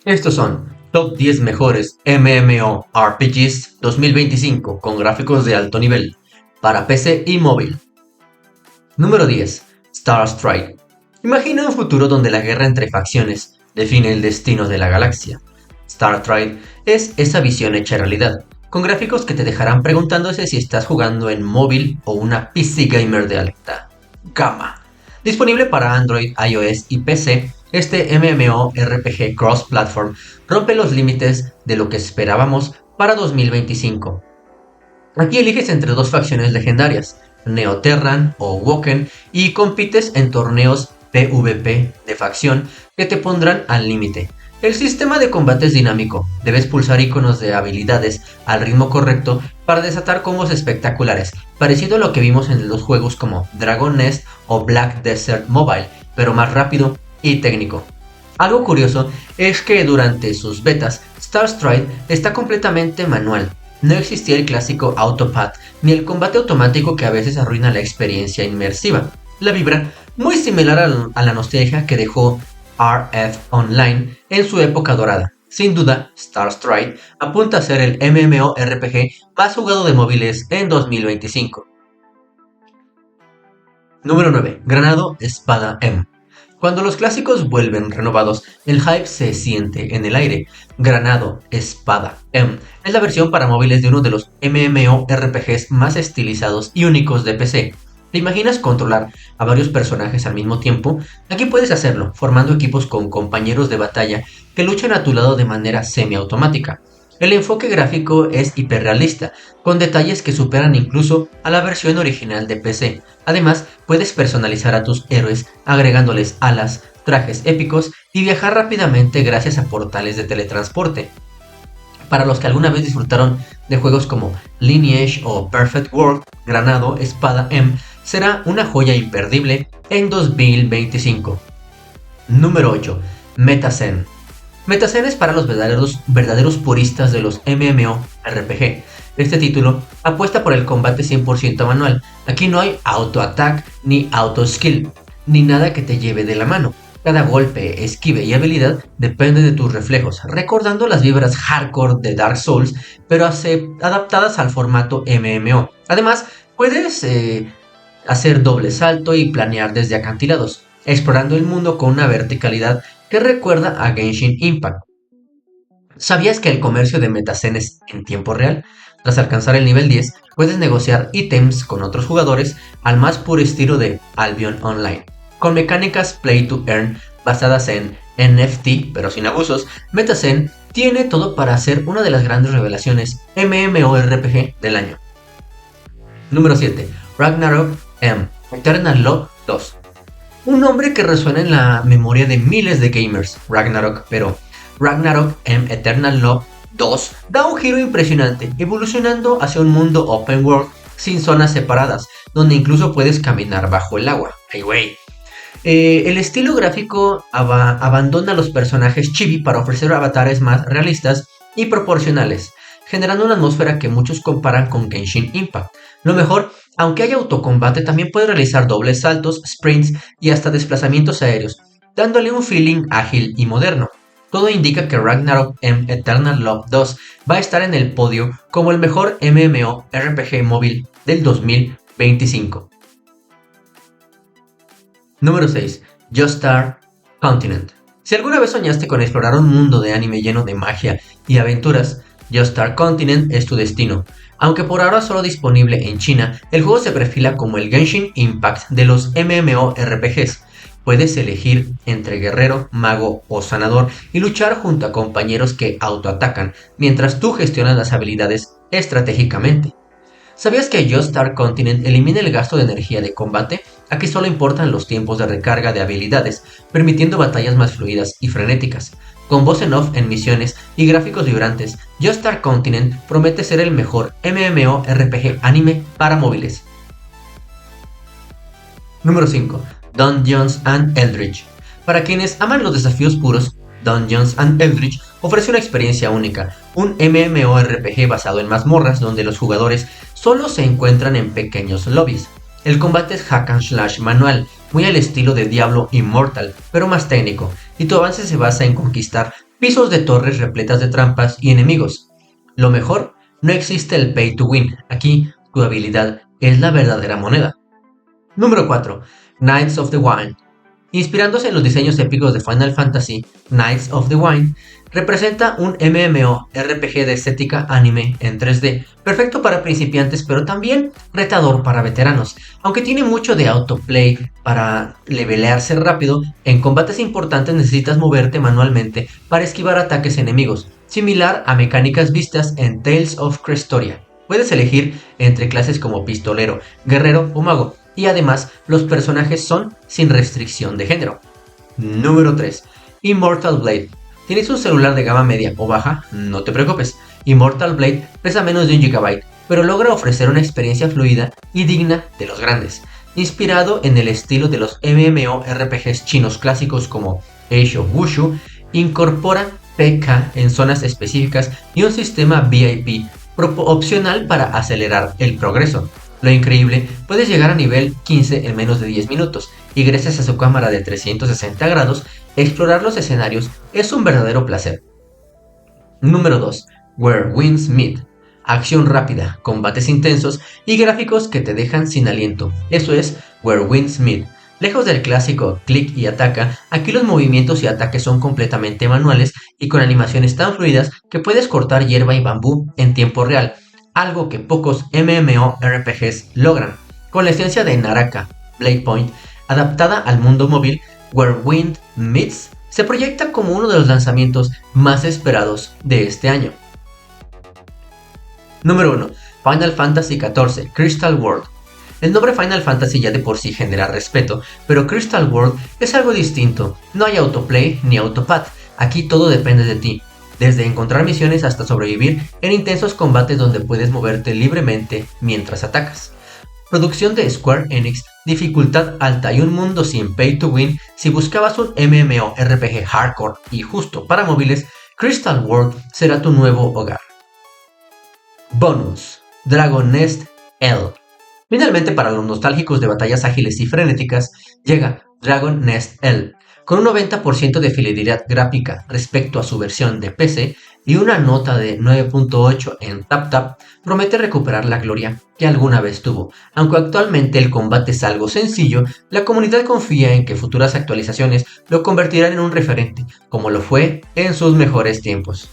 Estos son Top 10 mejores MMORPGs 2025 con gráficos de alto nivel para PC y móvil. Número 10. Star Strike. Imagina un futuro donde la guerra entre facciones define el destino de la galaxia. Star Strike es esa visión hecha realidad, con gráficos que te dejarán preguntándose si estás jugando en móvil o una PC gamer de alta gama. Disponible para Android, iOS y PC, este MMORPG cross-platform rompe los límites de lo que esperábamos para 2025. Aquí eliges entre dos facciones legendarias, Neoterran o Woken, y compites en torneos PvP de facción que te pondrán al límite. El sistema de combate es dinámico, debes pulsar iconos de habilidades al ritmo correcto para desatar combos espectaculares, parecido a lo que vimos en los juegos como Dragon Nest o Black Desert Mobile, pero más rápido y técnico. Algo curioso es que durante sus betas, Star Stride está completamente manual. No existía el clásico autopad ni el combate automático que a veces arruina la experiencia inmersiva. La vibra, muy similar a la nostalgia que dejó RF Online en su época dorada. Sin duda, Star Stride apunta a ser el MMORPG más jugado de móviles en 2025. Número 9. Granado Espada M. Cuando los clásicos vuelven renovados, el hype se siente en el aire. Granado Espada M es la versión para móviles de uno de los MMORPGs más estilizados y únicos de PC. ¿Te imaginas controlar a varios personajes al mismo tiempo? Aquí puedes hacerlo, formando equipos con compañeros de batalla que luchan a tu lado de manera semiautomática. El enfoque gráfico es hiperrealista, con detalles que superan incluso a la versión original de PC. Además, puedes personalizar a tus héroes agregándoles alas, trajes épicos y viajar rápidamente gracias a portales de teletransporte. Para los que alguna vez disfrutaron de juegos como Lineage o Perfect World, Granado Espada M será una joya imperdible en 2025. Número 8. Metazen. Metazen es para los verdaderos puristas de los MMORPG. Este título apuesta por el combate 100% manual. Aquí no hay auto-attack ni auto-skill, ni nada que te lleve de la mano. Cada golpe, esquive y habilidad depende de tus reflejos, recordando las vibras hardcore de Dark Souls, pero adaptadas al formato MMO. Además, puedes hacer doble salto y planear desde acantilados, explorando el mundo con una verticalidad que recuerda a Genshin Impact. ¿Sabías que el comercio de Metazen es en tiempo real? Tras alcanzar el nivel 10, puedes negociar ítems con otros jugadores al más puro estilo de Albion Online. Con mecánicas Play to Earn basadas en NFT, pero sin abusos, Metazen tiene todo para ser una de las grandes revelaciones MMORPG del año. Número 7. Ragnarok M. Eternal Love 2. Un nombre que resuena en la memoria de miles de gamers, Ragnarok, pero Ragnarok M Eternal Love 2 da un giro impresionante, evolucionando hacia un mundo open world sin zonas separadas, donde incluso puedes caminar bajo el agua. ¡Ay, güey! El estilo gráfico abandona a los personajes chibi para ofrecer avatares más realistas y proporcionales, generando una atmósfera que muchos comparan con Genshin Impact. Lo mejor, aunque haya autocombate, también puedes realizar dobles saltos, sprints y hasta desplazamientos aéreos, dándole un feeling ágil y moderno. Todo indica que Ragnarok M Eternal Love 2 va a estar en el podio como el mejor MMORPG móvil del 2025. Número 6. Joestar Continent. Si alguna vez soñaste con explorar un mundo de anime lleno de magia y aventuras, Joestar Continent es tu destino. Aunque por ahora solo disponible en China, el juego se perfila como el Genshin Impact de los MMORPGs. Puedes elegir entre guerrero, mago o sanador y luchar junto a compañeros que autoatacan, mientras tú gestionas las habilidades estratégicamente. ¿Sabías que Joestar Continent elimina el gasto de energía de combate? Aquí solo importan los tiempos de recarga de habilidades, permitiendo batallas más fluidas y frenéticas. Con voz en off en misiones y gráficos vibrantes, Joestar Continent promete ser el mejor MMORPG anime para móviles. Número 5. Dungeons and Eldritch. Para quienes aman los desafíos puros, Dungeons and Eldritch ofrece una experiencia única, un MMORPG basado en mazmorras donde los jugadores solo se encuentran en pequeños lobbies. El combate es hack and slash manual, muy al estilo de Diablo Immortal, pero más técnico, y tu avance se basa en conquistar pisos de torres repletas de trampas y enemigos. Lo mejor, no existe el pay to win, aquí tu habilidad es la verdadera moneda. Número 4. Knights of the Wine. Inspirándose en los diseños épicos de Final Fantasy, Knights of the Wine representa un MMORPG de estética anime en 3D, perfecto para principiantes pero también retador para veteranos. Aunque tiene mucho de autoplay para levelearse rápido, en combates importantes necesitas moverte manualmente para esquivar ataques enemigos, similar a mecánicas vistas en Tales of Crestoria. Puedes elegir entre clases como pistolero, guerrero o mago, y además los personajes son sin restricción de género. Número 3. Immortal Blade. ¿Tienes un celular de gama media o baja? No te preocupes. Immortal Blade pesa menos de 1 GB, pero logra ofrecer una experiencia fluida y digna de los grandes. Inspirado en el estilo de los MMORPGs chinos clásicos como Age of Wushu, incorpora PK en zonas específicas y un sistema VIP opcional para acelerar el progreso. Lo increíble, puedes llegar a nivel 15 en menos de 10 minutos, y gracias a su cámara de 360 grados, explorar los escenarios es un verdadero placer. Número 2. Where Winds Meet. Acción rápida, combates intensos y gráficos que te dejan sin aliento. Eso es Where Winds Meet. Lejos del clásico clic y ataca, aquí los movimientos y ataques son completamente manuales y con animaciones tan fluidas que puedes cortar hierba y bambú en tiempo real, algo que pocos MMORPGs logran. Con la esencia de Naraka, Blade Point, adaptada al mundo móvil, Where Wind Meets se proyecta como uno de los lanzamientos más esperados de este año. Número 1. Final Fantasy XIV Crystal World. El nombre Final Fantasy ya de por sí genera respeto, pero Crystal World es algo distinto. No hay autoplay ni autopad, aquí todo depende de ti, desde encontrar misiones hasta sobrevivir en intensos combates donde puedes moverte libremente mientras atacas. Producción de Square Enix, dificultad alta y un mundo sin pay to win. Si buscabas un MMORPG hardcore y justo para móviles, Crystal World será tu nuevo hogar. Bonus: Dragon Nest L. Finalmente, para los nostálgicos de batallas ágiles y frenéticas, llega Dragon Nest L. Con un 90% de fidelidad gráfica respecto a su versión de PC y una nota de 9.8 en TapTap, promete recuperar la gloria que alguna vez tuvo. Aunque actualmente el combate es algo sencillo, la comunidad confía en que futuras actualizaciones lo convertirán en un referente, como lo fue en sus mejores tiempos.